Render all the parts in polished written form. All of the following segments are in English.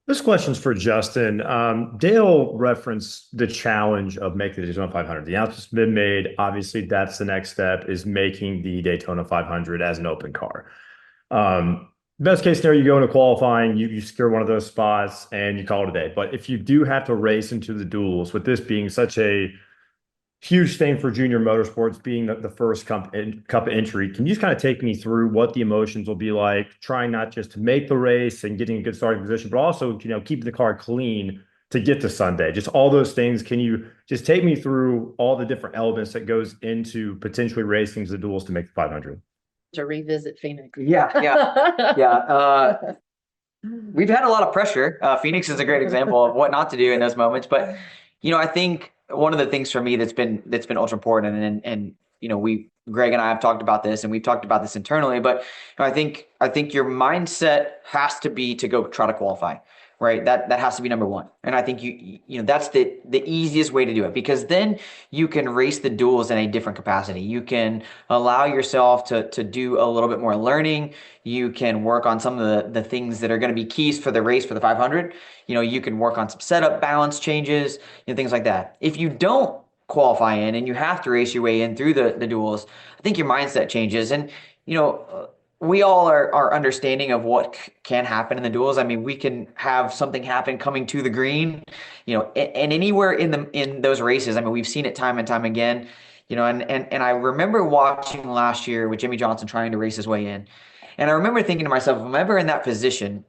This question's for Justin. Dale referenced the challenge of making the Daytona 500. The announcement's been made. Obviously, that's the next step is making the Daytona 500 as an open car. Best case scenario, you go into qualifying, you secure one of those spots, and you call it a day. But if you do have to race into the duels, with this being such a huge thing for junior motorsports being the first cup entry. Can you just kind of take me through what the emotions will be like, trying not just to make the race and getting a good starting position, but also, keeping the car clean to get to Sunday? Just all those things. Can you just take me through all the different elements that goes into potentially racing the duels to make the 500? To revisit Phoenix. Yeah. We've had a lot of pressure. Phoenix is a great example of what not to do in those moments. But I think one of the things for me that's been ultra important, and Greg and I have talked about this, and we've talked about this internally. But I think your mindset has to be to go try to qualify, right? That has to be number one. And I think that's the easiest way to do it, because then you can race the duels in a different capacity. You can allow yourself to do a little bit more learning. You can work on some of the things that are going to be keys for the race for the 500. You can work on some setup balance changes, things like that. If you don't qualify in and you have to race your way in through the duels, I think your mindset changes. And, we all are understanding of what can happen in the duels. I mean, we can have something happen coming to the green, and anywhere in those races. I mean, we've seen it time and time again, and I remember watching last year with Jimmy Johnson trying to race his way in. And I remember thinking to myself, if I'm ever in that position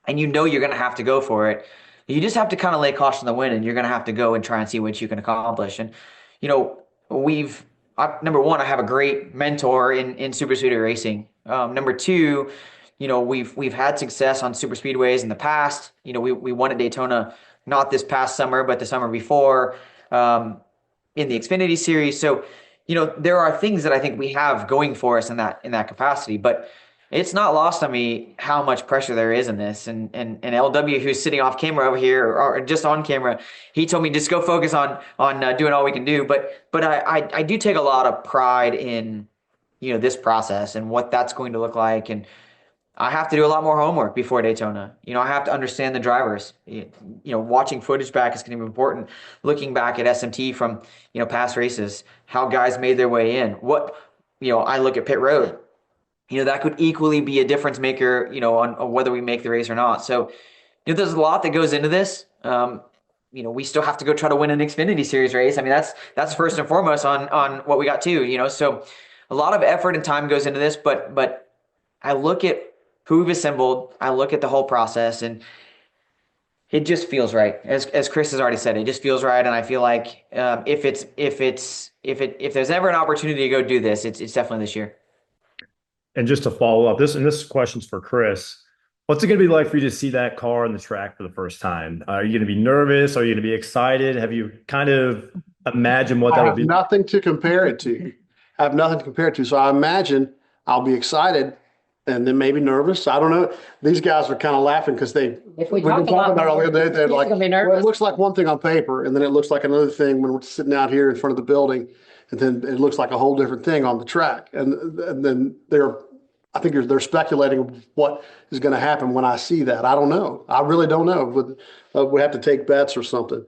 and you're going to have to go for it, you just have to kind of lay caution to the wind, and you're going to have to go and try and see what you can accomplish. And, number one, I have a great mentor in super speedway racing. Number two, we've had success on super speedways in the past. We won at Daytona, not this past summer, but the summer before, in the Xfinity Series. So, there are things that I think we have going for us in that capacity. But it's not lost on me how much pressure there is in this. And LW, who's sitting off camera over here, or just on camera, he told me just go focus on doing all we can do. But I do take a lot of pride in this process and what that's going to look like. And I have to do a lot more homework before Daytona. I have to understand the drivers. Watching footage back is going to be important. Looking back at SMT from past races, how guys made their way in. I look at pit road. That could equally be a difference maker, on whether we make the race or not. So, there's a lot that goes into this. We still have to go try to win an Xfinity Series race. I mean, that's first and foremost on what we got too. So a lot of effort and time goes into this. But I look at who we've assembled. I look at the whole process, and it just feels right. As Chris has already said, it just feels right. And I feel like if there's ever an opportunity to go do this, it's definitely this year. And just to follow up, this question's for Chris. What's it going to be like for you to see that car on the track for the first time? Are you going to be nervous? Are you going to be excited? Have you kind of imagined what that would be? I have nothing to compare it to. I have nothing to compare it to. So I imagine I'll be excited and then maybe nervous. I don't know. These guys are kind of laughing because If we we've been talk talking about about it all day. They're like, gonna be well, nervous. it looks like one thing on paper, and then it looks like another thing when we're sitting out here in front of the building, and then it looks like a whole different thing on the track. And then I think they're speculating what is going to happen when I see that. I don't know. I really don't know. We have to take bets or something.